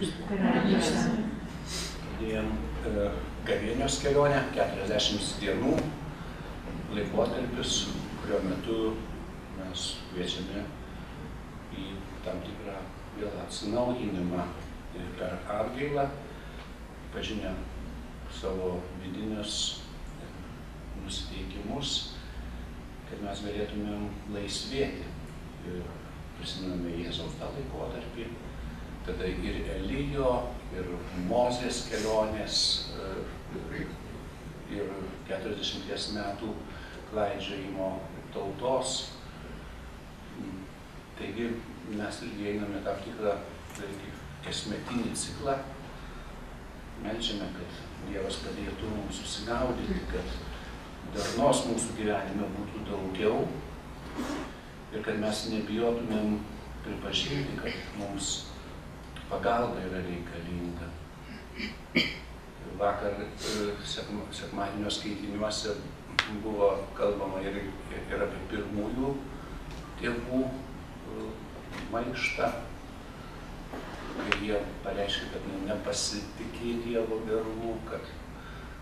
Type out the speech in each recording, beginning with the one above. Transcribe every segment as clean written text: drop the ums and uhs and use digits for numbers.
Pradėjom gavėnios kelionę, 40 dienų laikotarpis, kurio metu mes kviečiame į tam tikrą vėl atsinaujinimą per atgailą, pažinę savo vidinius nusiteikimus, kad mes galėtumėm laisvėti. Ir prisimename Jėzaus tą laikotarpį, tada ir Elijo, ir Mozės kelionės, ir 40 metų klaidžiojimo tautos. Taigi mes irgi einame tam tikrą kasmetinį ciklą. Meldžiame, kad Dievas padėtų mums susigaudyti, kad darnos mūsų gyvenime būtų daugiau ir kad mes nebijotumėm pripažinti, kad mums pagalba yra reikalinga. Vakar sekmadienio skaitiniuose buvo kalbama ir apie pirmųjų tėvų maištą, kai jie pareiškia, kad nepasitikė Dievo gerumu, kad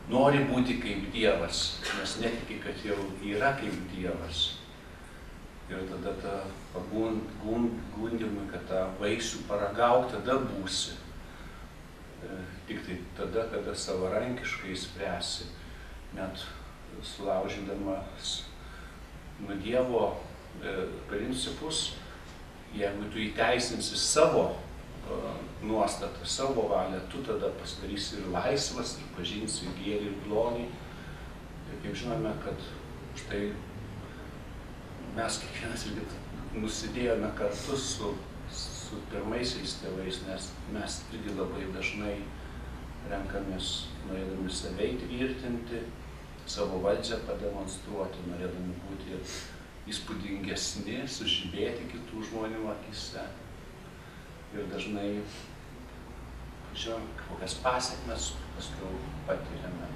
nori būti kaip Dievas, nes netiki, kad jau yra kaip Dievas. Ir tada ta pagundimui, kad tą vaisių paragauk, tada būsi. Tik tai tada, kada savarankiškai spręsi, net sulaužydamas Dievo principus, jeigu tu įteisinsi savo nuostatą, savo valią, tu tada pasidarysi ir laisvas, ir pažinsi gėrį ir blogį. Ir kaip žinome, kad štai mes kiekvienas irgi nusidėjome kartu su pirmaisiais tėvais, nes mes irgi labai dažnai renkamės, norėdami save įtvirtinti, savo valdžią pademonstruoti, norėdami būti įspūdingesni, sužibėti kitų žmonių akise. Ir dažnai, žinom, kokias pasekmes paskui patiriame.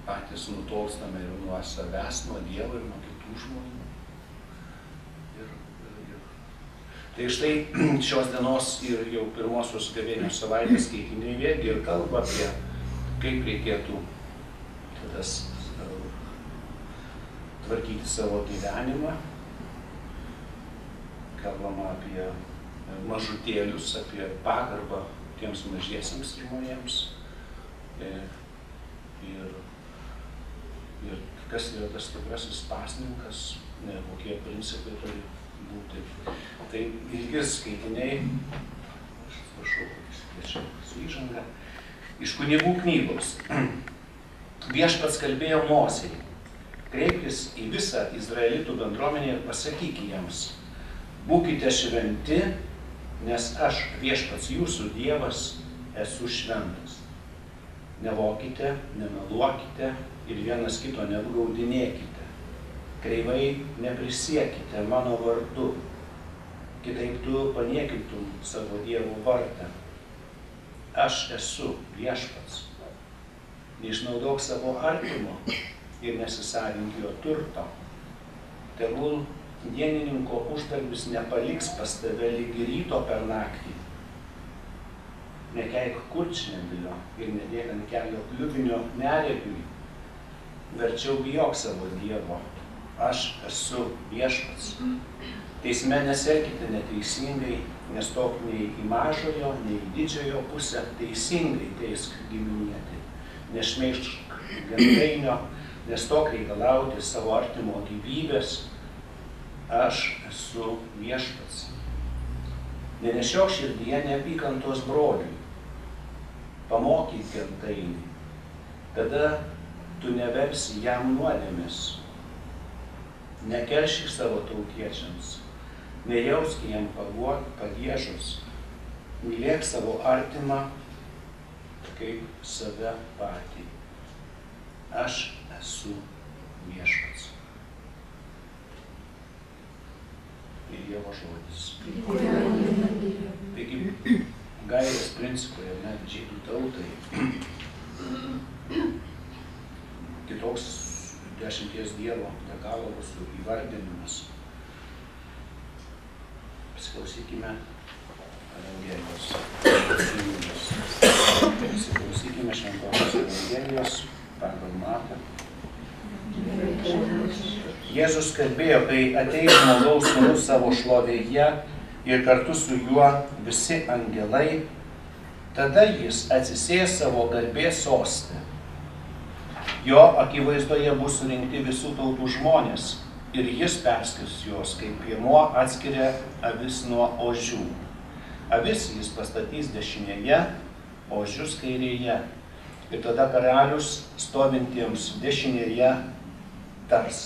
Patys nutolstame ir nuo savęs, nuo Dievo ir nuo kitų žmonių. Tai štai šios dienos ir jau pirmosios gavėnios savaitės skaitiniai vėlgi ir kalba apie, kaip reikėtų tada tvarkyti savo gyvenimą. Kalbama apie mažutėlius, apie pagarbą tiems mažiesiems žmonėms. Ir kas yra tas stiprasis pasninkas, kokie principai turi būti. Tai ilgi skaitiniai, aš atsiprašau, su įžanga, iš Kunigų knygos. Viešpats kalbėjo Mozei, kreipkis į visą izraelitų bendruomenę ir pasakyk jiems, būkite šventi, nes aš, Viešpats jūsų Dievas, esu šventas. Nevokite, nemeluokite ir vienas kito neapgaudinėkite. Kreivai neprisiekite mano vardu, kitaip tu paniekintum savo Dievo vardą. Aš esu Viešpats. Neišnaudok savo artimo ir nesisavink jo turto. Tegul dienininko uždarbis nepaliks pas tave lyg ryto per naktį. Nekeik kurčnebylio ir nedėk ant kelio kliuvinio neregiui. Verčiau bijok savo Dievo. Aš esu Viešpats. Teisme nesielkite neteisingai, nestok nei į mažojo, nei į didžiojo pusę, teisingai teisk giminietį. Nešmeižk gentainio, nestok reikalauti savo artimo gyvybės. Aš esu Viešpats. Nenešiok širdyje neapykantos broliui. Pamokyk gentainį. Tada tu neversi jam nuodėmės. Nekeršyk savo tautiečiams. Nejausk jam pagiežos. Mylėk savo artimą kaip save patį. Aš esu Viešpats. Ir Dievo žodis. Taigi, gairės principai, net žydų tautai, kitoks 10 Dievo dekalogos įvardinimas. Pasiklausykime Evangelijos. Įsiklausykime Šventosios Evangelijos pagal Matą. Jėzus kalbėjo, kai ateis Žmogaus Sūnus savo šlovėje ir kartu su juo visi angelai, tada jis atsisės savo garbės soste. Jo akivaizdoje bus surinkti visų tautų žmonės ir jis perskirs juos, kaip piemuo atskiria avis nuo ožių. Avis jis pastatys dešinėje, ožius kairėje. Ir tada karalius stovintiems dešinėje tars: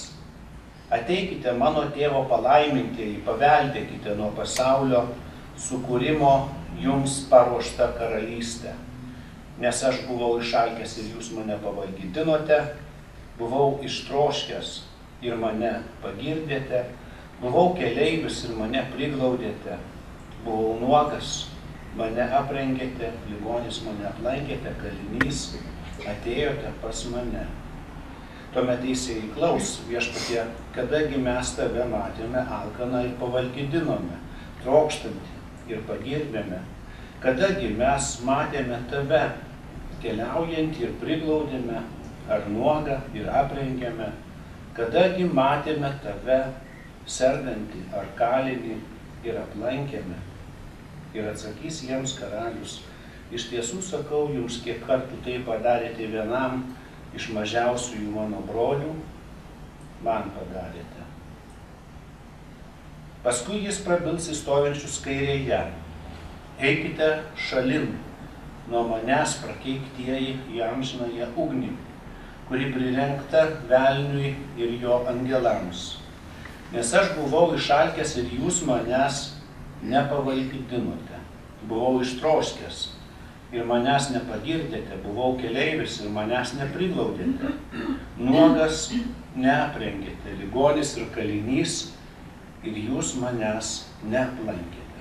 ateikite mano tėvo palaimintieji, paveldėkite nuo pasaulio sukūrimo jums paruoštą karalystę. Nes aš buvau išalkęs ir jūs mane pavalgydinote, buvau ištroškęs ir mane pagirdėte, buvau keleivis ir mane priglaudėte, buvau nuogas, mane aprengėte, ligonis mane aplankėte, kalinys, atėjote pas mane. Tuomet teisėjai klaus: viešpatie, kadagi mes tave matėme alkaną ir pavalgydinome, trokštantį ir pagirdėme, kadagi mes matėme tave keliaujantį ir priglaudėme, ar nuogą ir aprengėme, kadagi matėme tave sergantį ar kalinį ir aplankėme. Ir atsakys jiems karalius: iš tiesų sakau jums, kiek kartų tai padarėte vienam iš mažiausiųjų mano brolių, man padarėte. Paskui jis prabils į stovinčius kairėje: eikite šalin nuo manęs, prakeiktieji, į amžinąją ugnį, kuri prirengta velniui ir jo angelams. Nes aš buvau išalkęs ir jūs manęs nepavalgydinote, buvau ištroškęs ir manęs nepagirdėte, buvau keleivis ir manęs nepriglaudėte, nuogas neaprengėte, ligonis ir kalinys ir jūs manęs neaplankėte.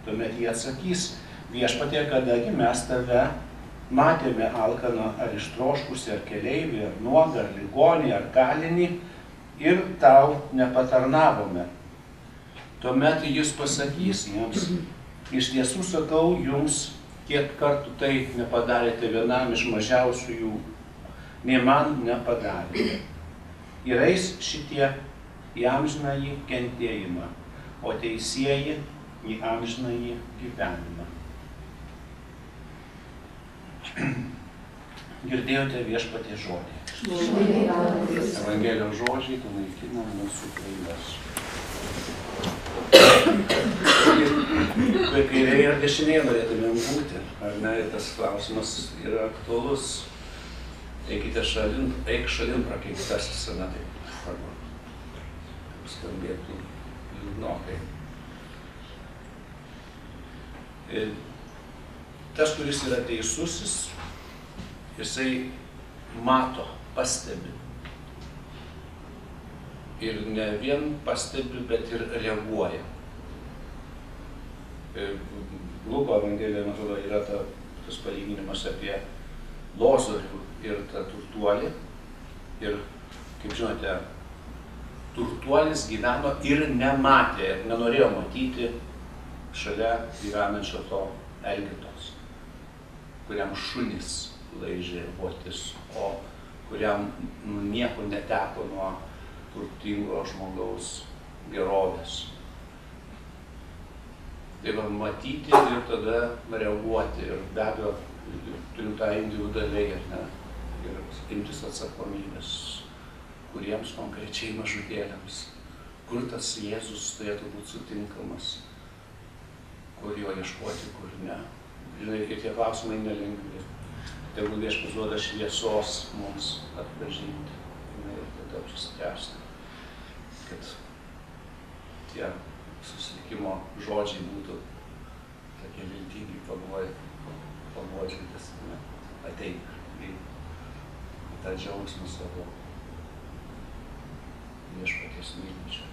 Tuomet jie atsakys: viešpatie, kadagi mes tave matėme alkaną ar ištroškusį, ar keleivį, ar nuogą, ar ligonį, ar kalinį ir tau nepatarnavome. Tuomet jis pasakys jiems: iš tiesų sakau jums, kiek kartų tai nepadarėte vienam iš mažiausiųjų, nei man nepadarėte. Ir eis šitie į amžinąjį kentėjimą, o teisieji į amžinąjį gyvenimą. Girdėjote viešpaties žodį. Evangelijos žodžiai panaikina mūsų klaidas. Ir kairėje ir dešinėje norėtumėm būti, ar ne? Tas klausimas yra aktualus. Eikite šalin, eik šalin prakeiktasis, na taip, arba skambėtų liūdnokai. Tas, kuris yra teisusis, jisai mato, pastebi. Ir ne vien pastebi, bet ir reaguoja. Luko Evangelijoje, man atrodo, yra tas palyginimas apie Lozorių ir tą turtuolį. Ir, kaip žinote, turtuolis gyveno ir nematė, nenorėjo matyti šalia gyvenančio to elgetos, kuriam šunys laižė votis, o kuriam nieko neteko nuo turtingo žmogaus gerovės. Tai va matyti ir tada reaguoti ir be abejo turim tą individualiai, ne, ir imtis atsakomybės, kuriems konkrečiai mažutėliams, kur tas Jėzus turėtų būti sutinkamas, kur jo ieškoti, kur ne. Žinai, kai tie klausimai nelengvi. Tegul Viešpats duoda šviesos mums atpažinti ir tada apsispręsti, kad tie susitikimo žodžiai būtų tokie viltingi, paguodžiantis, ateik į tą džiaugsmą savo Viešpaties mylinčio.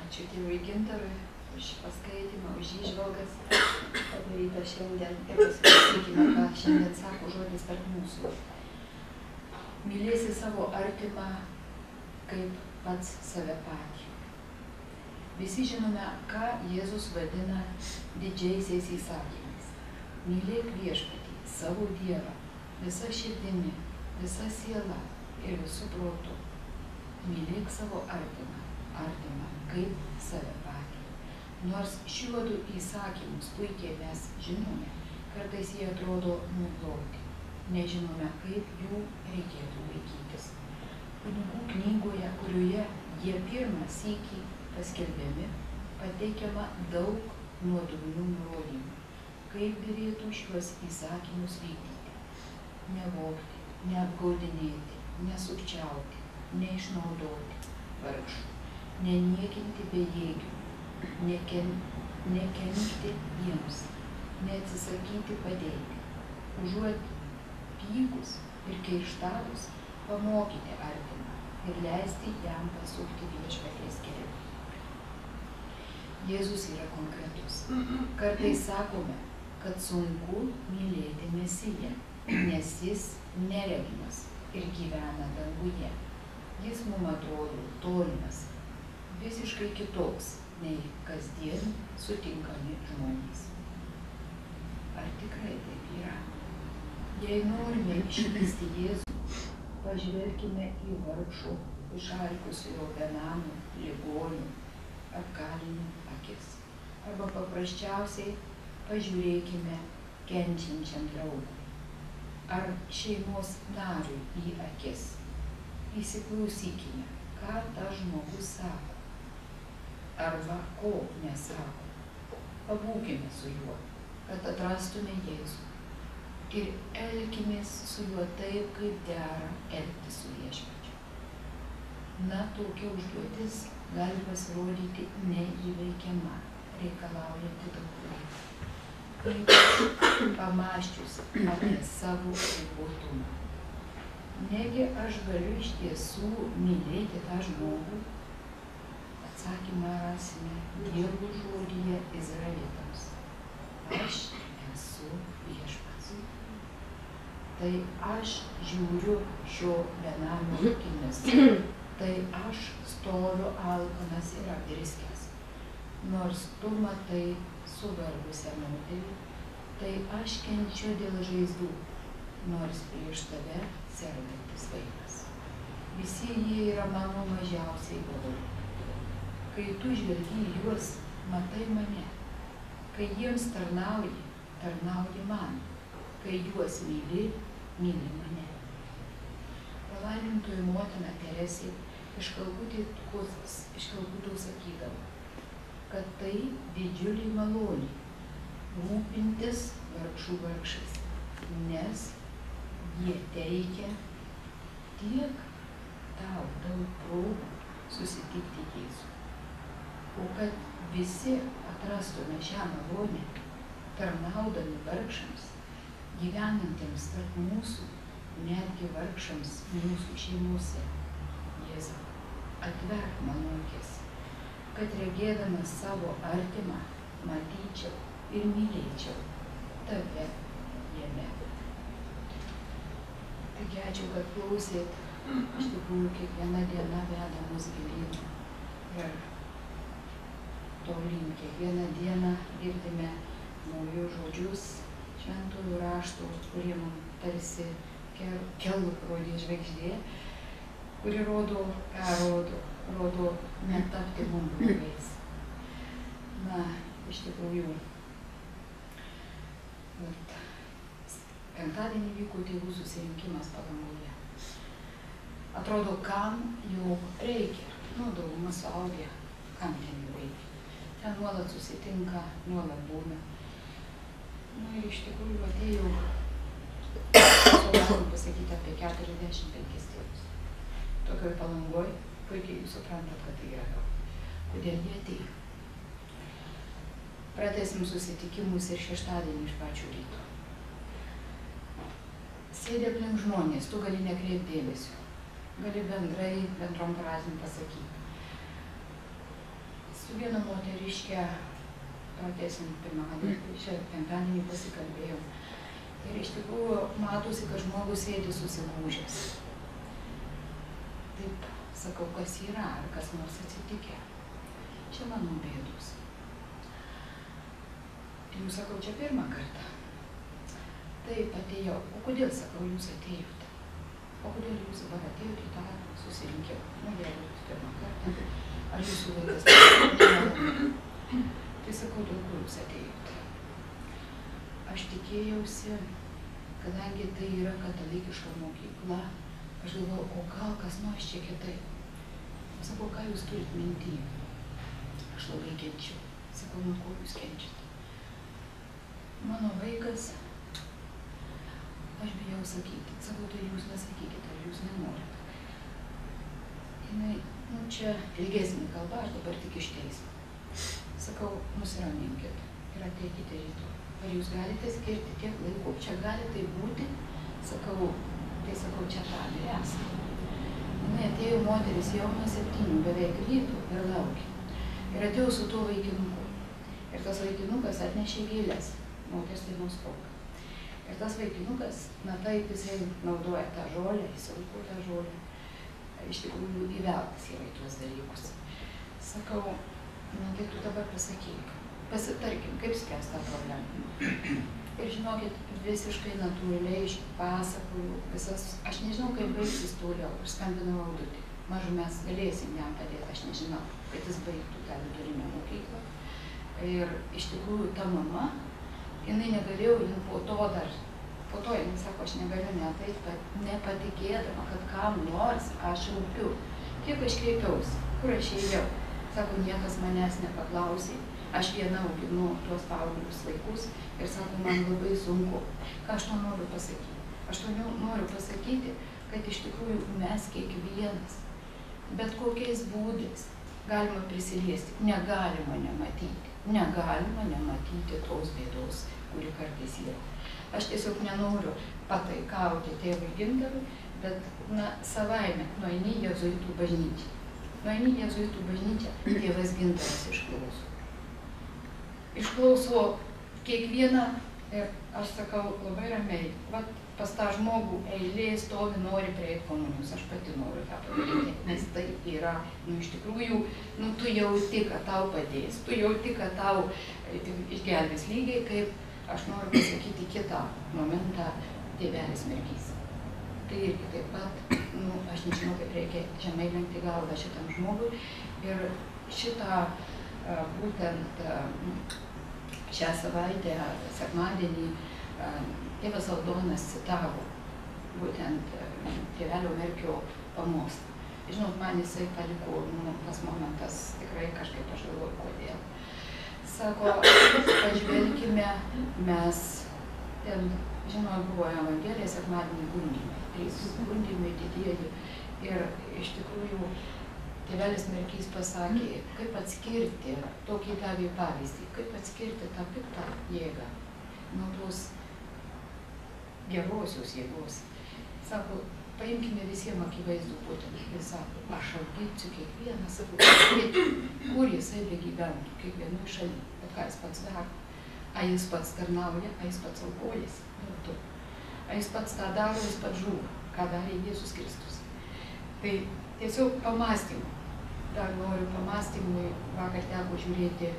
Ačiū tėvui Gintarui už paskaitimą, už įžvalgas padarytą šiandien ir pasiklausykime, ką šiandien sako žodis tarp mūsų. Mylėsi savo artimą kaip pats save patį. Visi žinome, ką Jėzus vadina didžiaisiais įsakymais. Mylėk viešpatį, savo Dievą, visa širdimi, visa siela ir visų protu. Mylėk savo artimą kaip save patį. Nors šiuodų įsakymus puikiai mes žinome, kartais jie atrodo nuplauti. Nežinome, kaip jų reikėtų laikytis. Kunigų knygoje, kurioje jie pirmą sykį paskelbiami, pateikiama daug nuodugnių nurodymų, kaip derėtų šiuos įsakymus vykdyti. Nevogti, neapgaudinėti, nesukčiauti, neišnaudoti vargšų, neniekinti bejėgių, nekenkti jiems, neatsisakyti padėti. Užuot pykus ir kerštavus, pamokyti artimą ir leisti jam pasukti viešpaties keliu. Jėzus yra konkretus. Kartais sakome, kad sunku mylėti Mesiją, nes jis neregimas ir gyvena danguje. Jis mums atrodo tolimas, visiškai kitoks nei kasdien sutinkami žmonės. Ar tikrai taip yra? Jei norime išvysti Jėzų, pažvelkime į vargšų, išalkusių jo benamių, ligonių, apkalinių akis. Arba paprasčiausiai pažiūrėkime kenčiančiam draugui ar šeimos nariui į akis. Įsiklausykime, ką tas žmogus sako arba ko nesako. Pabūkime su juo, kad atrastume Jėzų. Ir elkimės su juo taip, kaip dera elgtis su viešpačiu. Na, tokia užduotis gali pasirodyti neįveikiama, reikalaujanti daug laiko. Kaip pamąsčius apie savo ribotumą. Negi aš galiu iš tiesų mylėti tą žmogų? Atsakymą rasime Dievo žodyje Izraelitams. Aš esu viešpats. Tai aš žiūriu šio benamio akimis. Tai aš stoviu alkanas ir apdriskęs. Nors tu matai suvargusią moterį, tai aš kenčiu dėl žaizdų, nors prieš tave sergantis vaikas. Visi jie yra mano mažiausiai broliai. Kai tu žvelgi į juos, matai mane. Kai jiems tarnauji, tarnauji man. Kai juos myli, myli mane. Palaimintoji motina Teresė iš Kalkutų sakydavo, kad tai didžiulė malonė rūpintis vargšų vargšais, nes jie teikia tiek tau daug progų susitikti Jėzų. O kad visi atrastume šią malonę, tarnaudami vargšams, gyvenantiems tarp mūsų, netgi vargšams mūsų šeimose. Jėzau, atverk mano akis, kad regėdamas savo artimą, matyčiau ir mylėčiau tave jame. Taigi ačiū, kad klausėt. Iš tikrųjų, kiekviena diena veda mus gilyn ir tolyn. Kiekvieną dieną girdime naujus žodžius šventųjų raštų, kurie mums tarsi kelrodė žvaigždė, kuri rodo, ką rodo netapti mums blogais. Na, iš tikrųjų, penktadienį vyko tėvų susirinkimas Palangoje. Atrodo, kam jau reikia, dauguma suaugę, kam ten jau reikia. Ten nuolat susitinka, nuolat būna. Ir iš tikrųjų atėjau, galim pasakyti apie 45 tėvus. Tokioj Palangoj, puikiai jūs suprantat, kad tai yra. Kodėl jie atėjo? Pratęsim susitikimus ir šeštadienį iš pačių ryto. Sėdė aplink žmonės, tu gali nekreipti dėmesio. Gali bendrom frazėm pasakyti. Su viena moteriške pratęsim penktadienį pasikalbėjom. Ir iš tikrųjų matosi, kad žmogus sėdi susigūžęs. taip sakau, kas yra, ar kas nors atsitikę. Čia mano bėdos. Jūs sakau, čia pirmą kartą. Taip, atėjau. O kodėl, sakau, jūs atėjote? O kodėl jūs dabar atėjote į tą susirinkimą? Nu, jeigu jūs pirmą kartą. Ar jūsų vaikas nemalonu? Tai sakau, dėl ko jūs atėjote? Aš tikėjausi, kadangi tai yra katalikiška mokykla, aš galvoju, o gal kas nors čia kitaip. Sakau, ką jūs turit minty? Aš labai kenčiu. Sakau, nuo ko jūs kenčiate? Mano vaikas, aš bijau sakyti. Sakau, tai jūs nesakykite, ar jūs nenorite. Jinai, čia ilgesnė kalba, aš dabar tik iš teismo. Sakau, nusiraminkit ir ateikite rytoj. Ar jūs galite skirti tiek laiko? Čia gali tai būti? Sakau, čia tam ir esame. Jinai atėjo moteris jau nuo 7 beveik ryto ir laukė. Ir atėjo su tuo vaikinuku. Ir tas vaikinukas atnešė gėles. Moters dienos proga. Ir tas vaikinukas, na taip, jisai naudoja tą žolę, jis auko tą žolę. Iš tikrųjų įveltas yra į tuos dalykus. Sakau, na tai tu dabar pasakyk, pasitarkim, kaip spręs tą problemą. Ir žinokit, visiškai natūraliai pasakoju visas, aš nežinau, kaip baigsis toliau, aš skambinau Audutį. Mažu mes galėsim jam padėti, aš nežinau, kad jis baigtų tą vidurinę mokyklą. Ir iš tikrųjų ta mama, jinai negalėjo, po to jinai sako, aš negaliu neateit, bet nepatikėdama, kad kam nors aš rūpiu. Kiek aš kreipiausi, kur aš ėjau? Sako, niekas manęs nepaklausė, aš viena auginu tuos paauglius vaikus ir sako, man labai sunku. Ką aš to noriu pasakyti? Aš to noriu pasakyti, kad iš tikrųjų mes kiekvienas, bet kokiais būdais galima prisiliesti, negalima nematyti tos bėdos, kuri kartais yra. Aš tiesiog nenoriu pataikauti tėvui Gintarui, bet savaime nueini į jėzuitų bažnyčią. Nueini į jėzuitų bažnyčią, tėvas Gintaras išklauso. Išklauso kiekvieną ir aš sakau labai ramiai, pas tą žmogų eilė stovi, nori prieiti komunijos, aš pati noriu tą padaryti, nes tai yra, iš tikrųjų, tu jauti, kad tau padės, tu jauti, kad tau išgelbės lygiai, kaip aš noriu pasakyti kitą momentą tėvelis Merkys. Tai irgi taip pat, aš nežinau, kaip reikia žemai lenkti galvą šitam žmogui ir šitą būtent šią savaitę, sekmadienį, tėvas Aldonas citavo būtent tėvelio Merkio pamokslą. Žinot, man jisai paliko, tas momentas tikrai kažkaip aš galvoju, kodėl. Sako, pažvelkime, mes, ten, žinot, buvo Evangelija, sekmadienį gundymai, 3 gundymai didieji. Ir iš tikrųjų, tėvelis Merkys pasakė, kaip atskirti, tokį davė pavyzdį, kaip atskirti tą piktą jėgą nuo tos gerosios jėgos. Sako, paimkime visiems akivaizdų būtent. Jis sako, aš auginsiu kiekvieną savo kur jisai begyventų, kiekvienoj šaly. Bet ką jis pats daro? A jis pats tarnauja, a jis pats aukojasi. A jis pats tą daro, jis pats žūva, ką darė Jėzus Kristus. Tai tiesiog pamąstymų. Dar noriu pamąstymui, vakar teko žiūrėti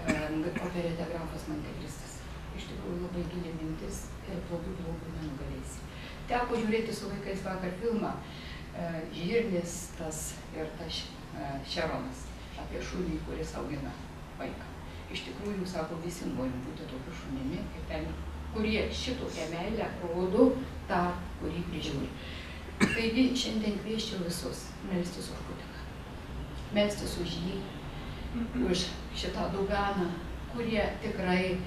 operetę Grafas Montekristas. Iš tikrųjų labai gili mintis ir blogų nenugalėsi. Teko žiūrėti su vaikais vakar filmą Žirnis tas ir tas Šeronas apie šunį, kuris augina vaiką. Iš tikrųjų, sako, visi norim būti tokiu šunimi, kurie šitokią meilę rodo tą, kurį prižiūri. Taigi šiandien kvieščiau visus melstis už kunigą, melstis už jį, už šitą Doganą, kurie tikrai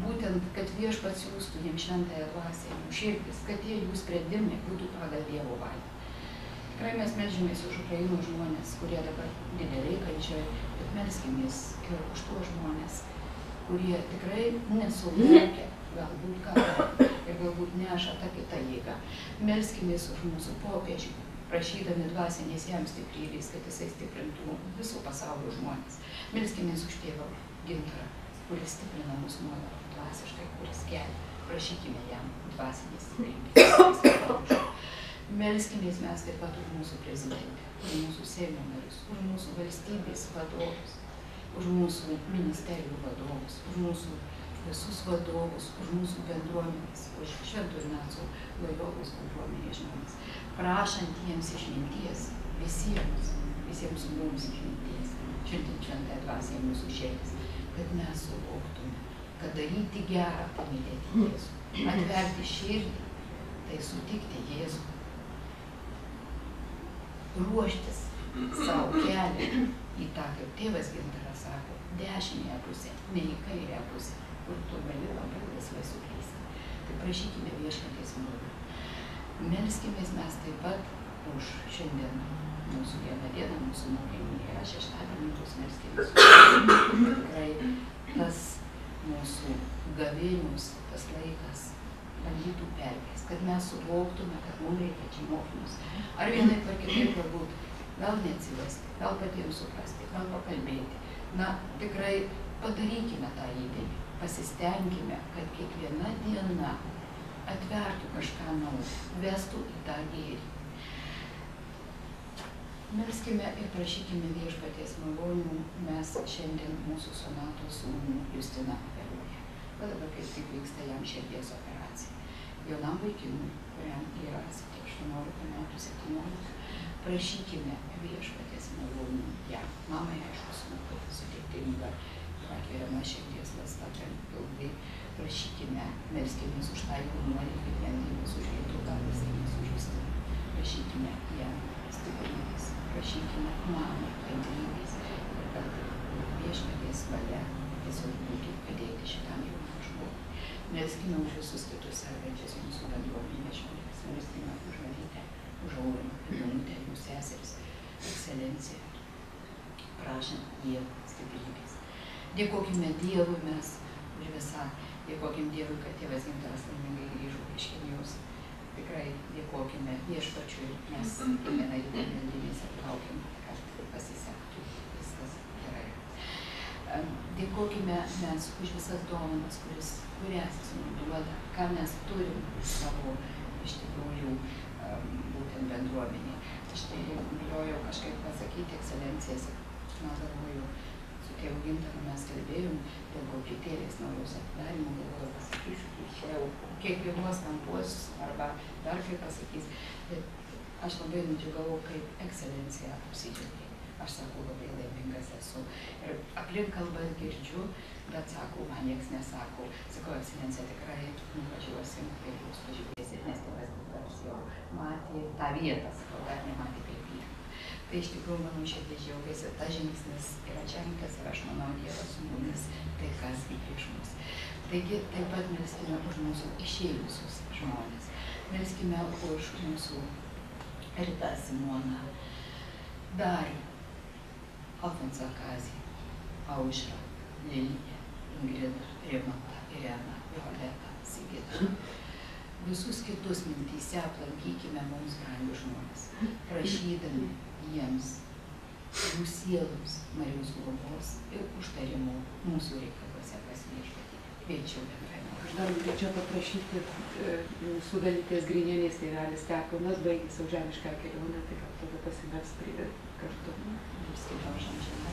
būtent, kad Viešpats siųstų jiems šventąją dvasią, jų širdis, kad jie jų sprendimai būtų pagal Dievo valią. Tikrai mes melžiamės už Ukrainos žmonės, kurie dabar dideliai kančioje, bet melskimės ir už tuos žmonės, kurie tikrai nesulaukia galbūt karo ir galbūt neša tą kitą jėgą. Melskimės už mūsų popiežių, prašydami dvasinės jam stiprybės, kad jisai stiprintų viso pasaulio žmonės. Melskimės už tėvą Gintarą, kuris stiprina mus nuolat dvasiškai, kuris kelia. Prašykime jam dvasinės stiprybės. Melskimės mes taip pat už mūsų prezidentę, už mūsų Seimo narius, už mūsų valstybės vadovus, už mūsų ministerijų vadovus, už mūsų visus vadovus, už mūsų bendruomenės, už Švento Ignaco Lojolos bendruomenės žmonės, prašant jiems išminties, visiems mums išminties, šventąją dvasią mūsų širdis, kad mes suvoktume, kad daryti gerą, tai mylėti Jėzų, atverti širdį, tai sutikti Jėzų, ruoštis savo kelią į tą, kaip tėvas Gintaras sako, dešinėje pusę, ne į kairę pusę, kur tu gali labai laisvai suklysti. Tai prašykime viešpaties malonės. Melskimės mes taip pat už šiandien mūsų vieną dieną, mūsų mokymų yra šeštadienį, bus melskimės. Tikrai tas mūsų gavėnius, tas laikas bandytų perkės, kad mes suvoktume, kad mums reikia čia mokymus. Ar vienaip ar kitaip galbūt, gal neatsivesti, gal patiems suprasti, gal pakalbėti. Na, tikrai padarykime tą įdėlį, pasistengime, kad kiekviena diena atvertų kažką naujo, vestų į tą gėrį. Melskime ir prašykime viešpaties malonių, mes šiandien mūsų sonatos sūnų Justiną operuoja. Bet dabar kaip tik vyksta jam širdies operacija. Jaunam vaikinui, kuriam yra 18 metų, 17, prašykime viešpaties malonių jam. Mamai, aišku, sunku sudėtinga, atveriama širdies lasta per ilgai. Prašykime, melskimės už tą jaunuolį, kaip vendimės už Lietuvą, melskimės už Justiną. Prašykime jam stiprybės, prašykime mamai kantrybės ir kad viešpaties valia tiesiog būtų padėti šitam jaunam žmogui. Melskime už visus kitus sergančius mūsų bendruomenės žmonės. Melskime už Marytę, už Aurimą, Danutę, jų seseris, ekscelenciją, prašant Dievo stiprybės. Dėkokime Dievui mes už visą, dėkokim Dievui, kad tėvas Gintaras laimingai grįžo iš Kinijos. Tikrai dėkokime viešpačiui, mes kiekvieną rytą meldynės ir laukiam, kad pasisektų viskas gerai. Dėkokime mes už visas dovanas, kurias jis mums duoda, ką mes turim savo iš tikrųjų būtent bendruomenį. Aš tai bijojau kažkaip pasakyti ekscelencijas, na galvoju, su tėvu Gintaru mes kalbėjom dėl koplytėlės naujos atidarimo, galvoju pasakysiu, čia jau kiekvienos kampos arba dar kaip pasakys, bet aš labai nudžiugavau, kaip ekscelencija apsidžiaugė. Aš sakau, labai laimingas esu. Ir aplink kalbą girdžiu, bet sakau, man nieks nesako. Sakau, ekscelencija, tikrai nuvažiuosim, kaip jūs pažiūrėsit, nes tėvas Gintaras jau matė tą vietą, sakau, dar nematė kaip vietą. Tai iš tikrųjų, manau, širdis džiaugiasi, tas žingsnis yra žengtas ir aš manau, Dievas su mumis, tai kas į prieš mus. Taigi, taip pat melskime už mūsų išėjusius žmonės. Melskime už mūsų Ritą, Simoną, Darių, Alfonsą Kazį, Aušrą, Liliją, Ingridą, Rimantą, Ireną, Violetą, Sigitą. Visus kitus mintyse aplankykime mums brangius žmonės, prašydami jiems, jų sieloms, Marijos globos ir užtarimų mūsų reikaluose pas viešpatį. Kviečiau bendrai. Aš dar norėčiau paprašyti mūsų dalytės Grinienės tėvelis Steponas baigė savo žemišką kelionę, tai gal tada pasimels prie kartu. Skaitom žemžiną.